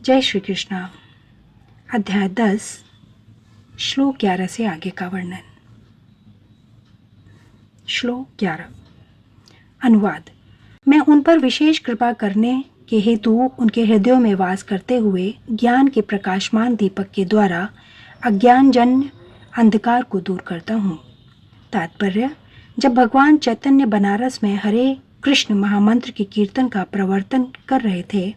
जय श्री कृष्णा। अध्याय 10 श्लोक 11 से आगे का वर्णन। श्लोक 11। अनुवाद। मैं उन पर विशेष कृपा करने के हेतु उनके हृदयों में वास करते हुए ज्ञान के प्रकाशमान दीपक के द्वारा अज्ञानजन्य अंधकार को दूर करता हूँ। तात्पर्य: जब भगवान चैतन्य बनारस में हरे कृष्ण महामंत्र के कीर्तन का प्रवर्तन कर रहे थे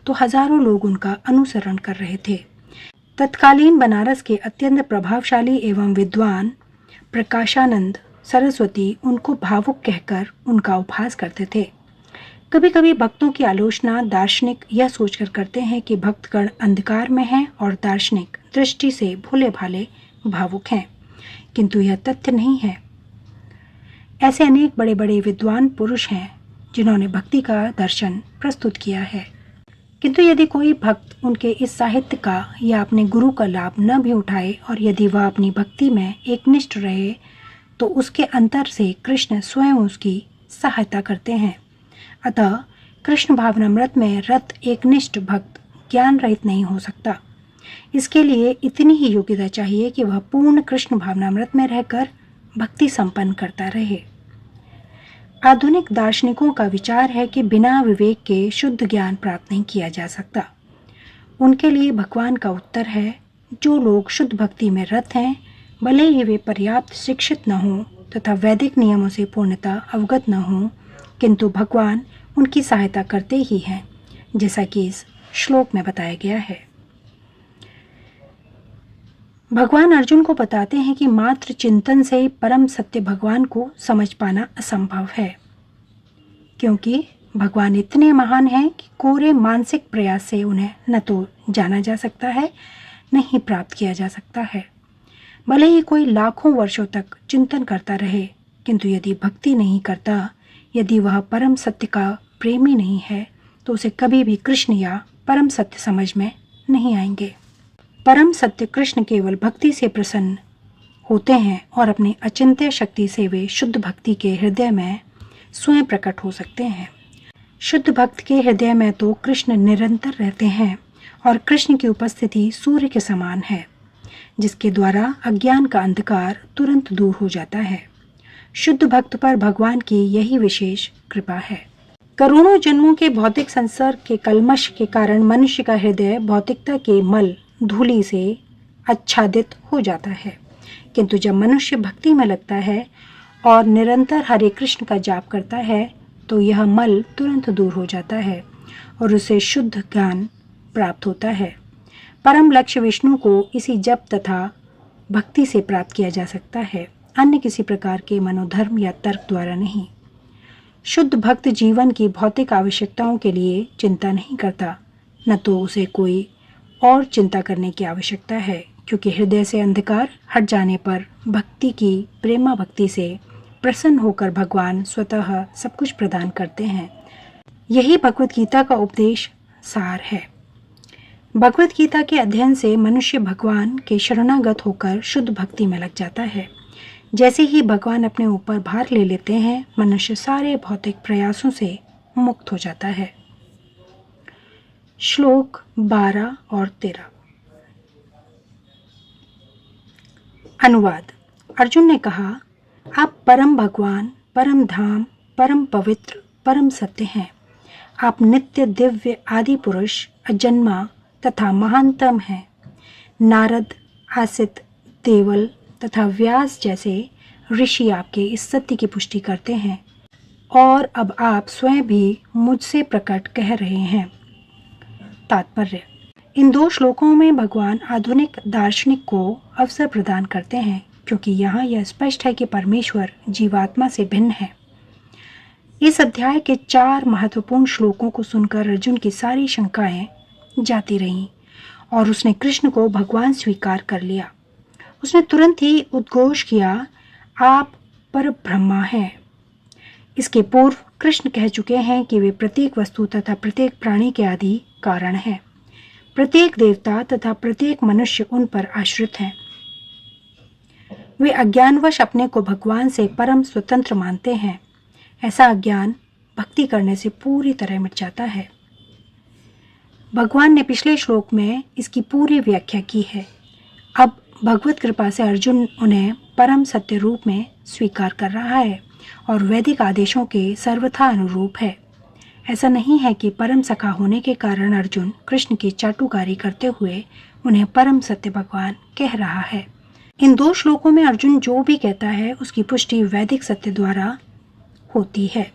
तो हजारों लोग उनका अनुसरण कर रहे थे। तत्कालीन बनारस के अत्यंत प्रभावशाली एवं विद्वान प्रकाशानंद सरस्वती उनको भावुक कहकर उनका उपहास करते थे। कभी कभी भक्तों की आलोचना दार्शनिक यह सोचकर करते हैं कि भक्तगण अंधकार में हैं और दार्शनिक दृष्टि से भोले भाले भावुक हैं, किंतु यह तथ्य नहीं है। ऐसे अनेक बड़े बड़े विद्वान पुरुष हैं जिन्होंने भक्ति का दर्शन प्रस्तुत किया है, किंतु यदि कोई भक्त उनके इस साहित्य का या अपने गुरु का लाभ न भी उठाए और यदि वह अपनी भक्ति में एकनिष्ठ रहे तो उसके अंतर से कृष्ण स्वयं उसकी सहायता करते हैं। अतः कृष्ण भावनामृत में रत एकनिष्ठ भक्त ज्ञान रहित नहीं हो सकता। इसके लिए इतनी ही योग्यता चाहिए कि वह पूर्ण कृष्ण भावनामृत में रहकर भक्ति संपन्न करता रहे। आधुनिक दार्शनिकों का विचार है कि बिना विवेक के शुद्ध ज्ञान प्राप्त नहीं किया जा सकता। उनके लिए भगवान का उत्तर है, जो लोग शुद्ध भक्ति में रत हैं, भले ही वे पर्याप्त शिक्षित न हों तथा वैदिक नियमों से पूर्णतः अवगत न हों, किंतु भगवान उनकी सहायता करते ही हैं, जैसा कि इस श्लोक में बताया गया है। भगवान अर्जुन को बताते हैं कि मात्र चिंतन से परम सत्य भगवान को समझ पाना असंभव है, क्योंकि भगवान इतने महान हैं कि कोरे मानसिक प्रयास से उन्हें न तो जाना जा सकता है, न ही प्राप्त किया जा सकता है। भले ही कोई लाखों वर्षों तक चिंतन करता रहे, किंतु यदि भक्ति नहीं करता, यदि वह परम सत्य का प्रेमी नहीं है, तो उसे कभी भी कृष्ण या परम सत्य समझ में नहीं आएंगे। परम सत्य कृष्ण केवल भक्ति से प्रसन्न होते हैं और अपनी अचिंत्य शक्ति से वे शुद्ध भक्ति के हृदय में स्वयं प्रकट हो सकते हैं। शुद्ध भक्त के हृदय में तो कृष्ण निरंतर रहते हैं और कृष्ण की उपस्थिति सूर्य के समान है, जिसके द्वारा अज्ञान का अंधकार तुरंत दूर हो जाता है। शुद्ध भक्त पर भगवान की यही विशेष कृपा है। करोड़ों जन्मों के भौतिक संसर्ग के कलमश के कारण मनुष्य का हृदय भौतिकता के मल धूलि से आच्छादित हो जाता है, किंतु जब मनुष्य भक्ति में लगता है और निरंतर हरे कृष्ण का जाप करता है तो यह मल तुरंत दूर हो जाता है और उसे शुद्ध ज्ञान प्राप्त होता है। परम लक्ष्य विष्णु को इसी जप तथा भक्ति से प्राप्त किया जा सकता है, अन्य किसी प्रकार के मनोधर्म या तर्क द्वारा नहीं। शुद्ध भक्त जीवन की भौतिक आवश्यकताओं के लिए चिंता नहीं करता, न तो उसे कोई और चिंता करने की आवश्यकता है, क्योंकि हृदय से अंधकार हट जाने पर भक्ति की प्रेमा भक्ति से प्रसन्न होकर भगवान स्वतः सब कुछ प्रदान करते हैं। यही भगवत गीता का उपदेश सार है। भगवत गीता के अध्ययन से मनुष्य भगवान के शरणागत होकर शुद्ध भक्ति में लग जाता है। जैसे ही भगवान अपने ऊपर भार ले लेते हैं, मनुष्य सारे भौतिक प्रयासों से मुक्त हो जाता है। श्लोक 12 और 13। अनुवाद। अर्जुन ने कहा, आप परम भगवान, परम धाम, परम पवित्र, परम सत्य हैं। आप नित्य दिव्य आदि पुरुष, अजन्मा तथा महानतम हैं। नारद, आसित, देवल तथा व्यास जैसे ऋषि आपके इस सत्य की पुष्टि करते हैं और अब आप स्वयं भी मुझसे प्रकट कह रहे हैं। तात्पर्य: इन दो श्लोकों में भगवान आधुनिक दार्शनिक को अवसर प्रदान करते हैं, क्योंकि यहाँ यह स्पष्ट है कि परमेश्वर जीवात्मा से भिन्न है। इस अध्याय के 4 महत्वपूर्ण श्लोकों को सुनकर अर्जुन की सारी शंकाएं जाती रहीं और उसने कृष्ण को भगवान स्वीकार कर लिया। उसने तुरंत ही उद्घोष किया, आप परब्रह्मा हैं। इसके पूर्व कृष्ण कह चुके हैं कि वे प्रत्येक वस्तु तथा प्रत्येक प्राणी के आदि कारण है। प्रत्येक देवता तथा प्रत्येक मनुष्य उन पर आश्रित हैं। वे अज्ञानवश अपने को भगवान से परम स्वतंत्र मानते हैं। ऐसा अज्ञान भक्ति करने से पूरी तरह मिट जाता है। भगवान ने पिछले श्लोक में इसकी पूरी व्याख्या की है। अब भगवत कृपा से अर्जुन उन्हें परम सत्य रूप में स्वीकार कर रहा है और वैदिक आदेशों के सर्वथा अनुरूप है। ऐसा नहीं है कि परम सखा होने के कारण अर्जुन कृष्ण की चाटुकारी करते हुए उन्हें परम सत्य भगवान कह रहा है। इन 2 श्लोकों में अर्जुन जो भी कहता है उसकी पुष्टि वैदिक सत्य द्वारा होती है।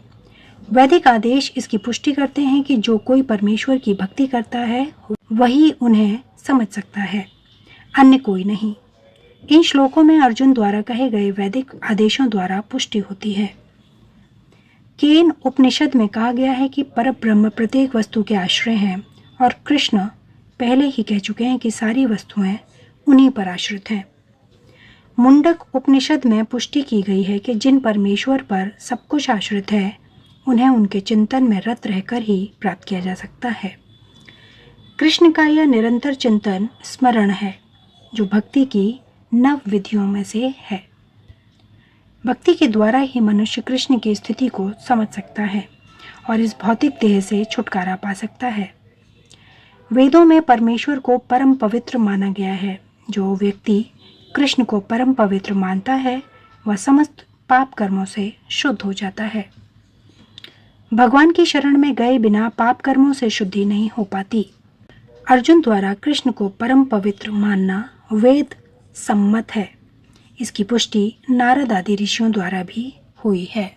वैदिक आदेश इसकी पुष्टि करते हैं कि जो कोई परमेश्वर की भक्ति करता है वही उन्हें समझ सकता है, अन्य कोई नहीं। इन श्लोकों में अर्जुन द्वारा कहे गए वैदिक आदेशों द्वारा पुष्टि होती है। केन उपनिषद में कहा गया है कि परब्रह्म प्रत्येक वस्तु के आश्रय हैं और कृष्ण पहले ही कह चुके हैं कि सारी वस्तुएं उन्हीं पर आश्रित हैं। मुंडक उपनिषद में पुष्टि की गई है कि जिन परमेश्वर पर सब कुछ आश्रित है उन्हें उनके चिंतन में रत रहकर ही प्राप्त किया जा सकता है। कृष्ण का यह निरंतर चिंतन स्मरण है जो भक्ति की नव विधियों में से है। भक्ति के द्वारा ही मनुष्य कृष्ण की स्थिति को समझ सकता है और इस भौतिक देह से छुटकारा पा सकता है। वेदों में परमेश्वर को परम पवित्र माना गया है। जो व्यक्ति कृष्ण को परम पवित्र मानता है वह समस्त पाप कर्मों से शुद्ध हो जाता है। भगवान की शरण में गए बिना पाप कर्मों से शुद्धि नहीं हो पाती। अर्जुन द्वारा कृष्ण को परम पवित्र मानना वेद सम्मत है। इसकी पुष्टि नारद आदि ऋषियों द्वारा भी हुई है।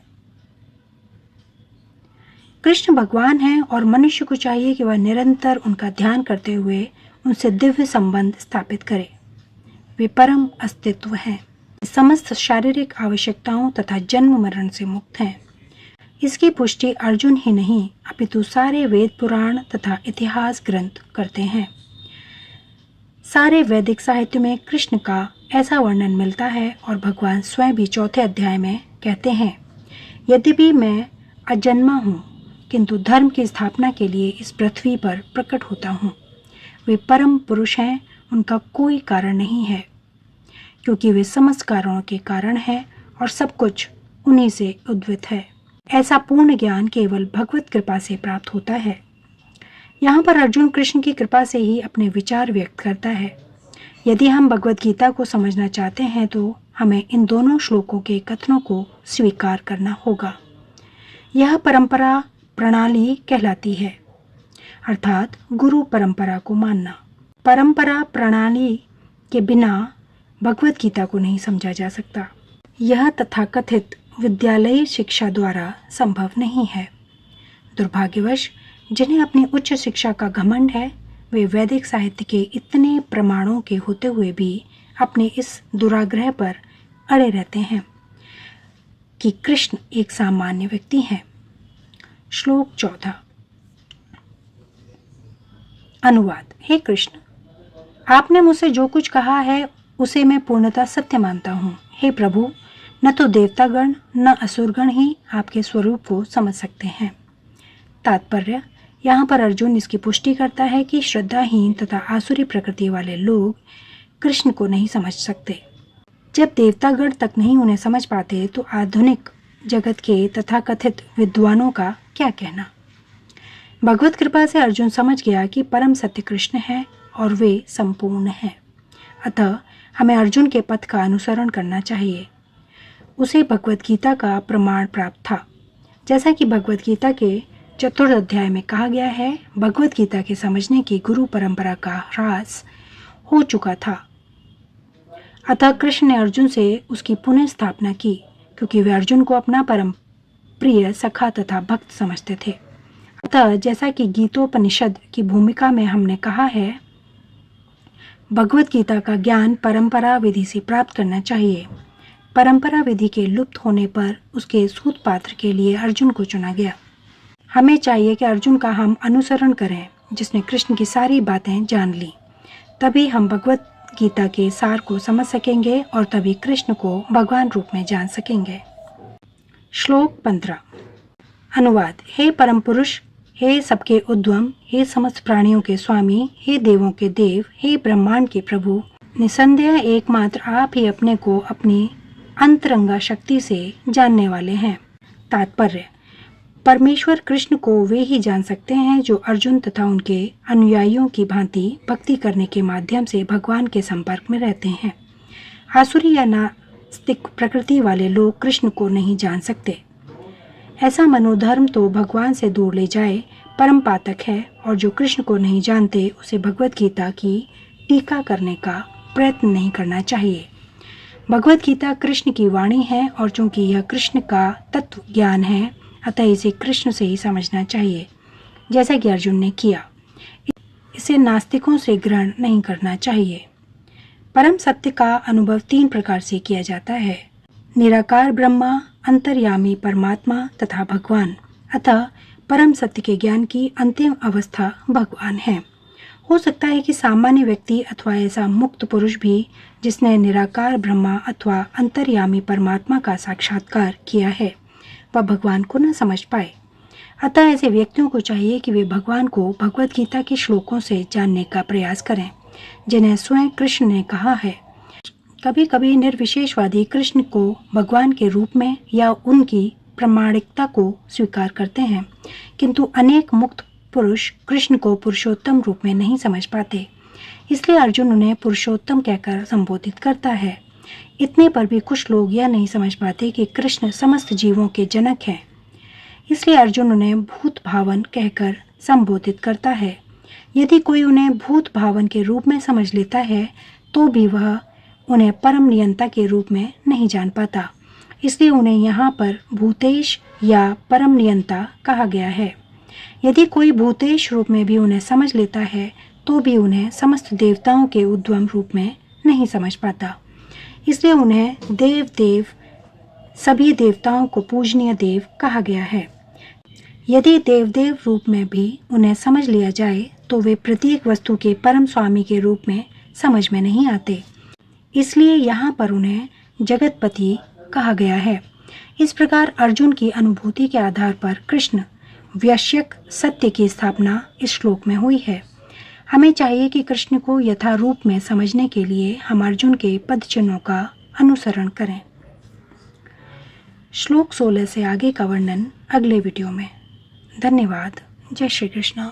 कृष्ण भगवान हैं और मनुष्य को चाहिए कि वह निरंतर उनका ध्यान करते हुए उनसे दिव्य संबंध स्थापित करे। वे परम अस्तित्व हैं, समस्त शारीरिक आवश्यकताओं तथा जन्म मरण से मुक्त हैं। इसकी पुष्टि अर्जुन ही नहीं अपितु सारे वेद पुराण तथा इतिहास ग्रंथ करते हैं। सारे वैदिक साहित्य में कृष्ण का ऐसा वर्णन मिलता है और भगवान स्वयं भी 4 अध्याय में कहते हैं, यद्यपि मैं अजन्मा हूँ किंतु धर्म की स्थापना के लिए इस पृथ्वी पर प्रकट होता हूँ। वे परम पुरुष हैं, उनका कोई कारण नहीं है क्योंकि वे समस्त कारणों के कारण हैं और सब कुछ उन्हीं से उद्भूत है। ऐसा पूर्ण ज्ञान केवल भगवत कृपा से प्राप्त होता है। यहाँ पर अर्जुन कृष्ण की कृपा से ही अपने विचार व्यक्त करता है। यदि हम भगवत गीता को समझना चाहते हैं तो हमें इन दोनों श्लोकों के कथनों को स्वीकार करना होगा। यह परंपरा प्रणाली कहलाती है, अर्थात गुरु परंपरा को मानना। परंपरा प्रणाली के बिना भगवत गीता को नहीं समझा जा सकता। यह तथाकथित विद्यालयी शिक्षा द्वारा संभव नहीं है। दुर्भाग्यवश जिन्हें अपनी उच्च शिक्षा का घमंड है वे वैदिक साहित्य के इतने प्रमाणों के होते हुए भी अपने इस दुराग्रह पर अड़े रहते हैं कि कृष्ण एक सामान्य व्यक्ति हैं। श्लोक 14। अनुवाद। हे कृष्ण, आपने मुझसे जो कुछ कहा है उसे मैं पूर्णतः सत्य मानता हूँ। हे प्रभु, न तो देवतागण न असुरगण ही आपके स्वरूप को समझ सकते हैं। तात्पर्य, यहाँ पर अर्जुन इसकी पुष्टि करता है कि श्रद्धाहीन तथा आसुरी प्रकृति वाले लोग कृष्ण को नहीं समझ सकते। जब देवतागण तक नहीं उन्हें समझ पाते तो आधुनिक जगत के तथाकथित विद्वानों का क्या कहना। भगवत कृपा से अर्जुन समझ गया कि परम सत्य कृष्ण है और वे संपूर्ण हैं। अतः हमें अर्जुन के पथ का अनुसरण करना चाहिए। उसे भगवत गीता का प्रमाण प्राप्त था। जैसा कि भगवत गीता के 4 अध्याय में कहा गया है, भगवत गीता के समझने की गुरु परंपरा का ह्रास हो चुका था। अतः कृष्ण ने अर्जुन से उसकी पुनः स्थापना की क्योंकि वे अर्जुन को अपना परम प्रिय सखा तथा भक्त समझते थे। अतः जैसा कि गीतोपनिषद की भूमिका में हमने कहा है, भगवत गीता का ज्ञान परंपरा विधि से प्राप्त करना चाहिए। परंपरा विधि के लुप्त होने पर उसके सूत पात्र के लिए अर्जुन को चुना गया। हमें चाहिए कि अर्जुन का हम अनुसरण करें जिसने कृष्ण की सारी बातें जान ली। तभी हम भगवत गीता के सार को समझ सकेंगे और तभी कृष्ण को भगवान रूप में जान सकेंगे। श्लोक 15। अनुवाद। हे परम पुरुष, हे सबके उद्गम, हे समस्त प्राणियों के स्वामी, हे देवों के देव, हे ब्रह्मांड के प्रभु, निसंदेह एकमात्र आप ही अपने को अपनी अंतरंगा शक्ति से जानने वाले हैं। तात्पर्य, परमेश्वर कृष्ण को वे ही जान सकते हैं जो अर्जुन तथा उनके अनुयायियों की भांति भक्ति करने के माध्यम से भगवान के संपर्क में रहते हैं। आसुरी या नास्तिक प्रकृति वाले लोग कृष्ण को नहीं जान सकते। ऐसा मनोधर्म तो भगवान से दूर ले जाए परम पातक है, और जो कृष्ण को नहीं जानते उसे भगवत गीता की टीका करने का प्रयत्न नहीं करना चाहिए। भगवत गीता कृष्ण की वाणी है, और चूंकि यह कृष्ण का तत्व ज्ञान है, अतः इसे कृष्ण से ही समझना चाहिए, जैसा कि अर्जुन ने किया। इसे नास्तिकों से ग्रहण नहीं करना चाहिए। परम सत्य का अनुभव 3 प्रकार से किया जाता है: निराकार ब्रह्मा, अंतर्यामी परमात्मा तथा भगवान। अतः परम सत्य के ज्ञान की अंतिम अवस्था भगवान है। हो सकता है कि सामान्य व्यक्ति अथवा ऐसा मुक्त पुरुष भी जिसने निराकार ब्रह्मा अथवा अंतर्यामी परमात्मा का साक्षात्कार किया है, वह भगवान को न समझ पाए। अतः ऐसे व्यक्तियों को चाहिए कि वे भगवान को भगवत गीता के श्लोकों से जानने का प्रयास करें, जिन्हें स्वयं कृष्ण ने कहा है। कभी कभी निर्विशेषवादी कृष्ण को भगवान के रूप में या उनकी प्रामाणिकता को स्वीकार करते हैं, किंतु अनेक मुक्त पुरुष कृष्ण को पुरुषोत्तम रूप में नहीं समझ पाते। इसलिए अर्जुन उन्हें पुरुषोत्तम कहकर संबोधित करता है। इतने पर भी कुछ लोग यह नहीं समझ पाते कि कृष्ण समस्त जीवों के जनक हैं। इसलिए अर्जुन उन्हें भूत भावन कहकर संबोधित करता है। यदि कोई उन्हें भूत भावन के रूप में समझ लेता है तो भी वह उन्हें परम नियंता के रूप में नहीं जान पाता। इसलिए उन्हें यहाँ पर भूतेश या परम नियंता कहा गया है। यदि कोई भूतेश रूप में भी उन्हें समझ लेता है तो भी उन्हें समस्त देवताओं के उद्गम रूप में नहीं समझ पाता। इसलिए उन्हें देव सभी देवताओं को पूजनीय देव कहा गया है। यदि देव रूप में भी उन्हें समझ लिया जाए तो वे प्रत्येक वस्तु के परम स्वामी के रूप में समझ में नहीं आते। इसलिए यहाँ पर उन्हें जगतपति कहा गया है। इस प्रकार अर्जुन की अनुभूति के आधार पर कृष्ण वैश्यक सत्य की स्थापना इस श्लोक में हुई है। हमें चाहिए कि कृष्ण को यथा रूप में समझने के लिए हम अर्जुन के पद चिन्हों का अनुसरण करें। श्लोक 16 से आगे का वर्णन अगले वीडियो में। धन्यवाद। जय श्री कृष्ण।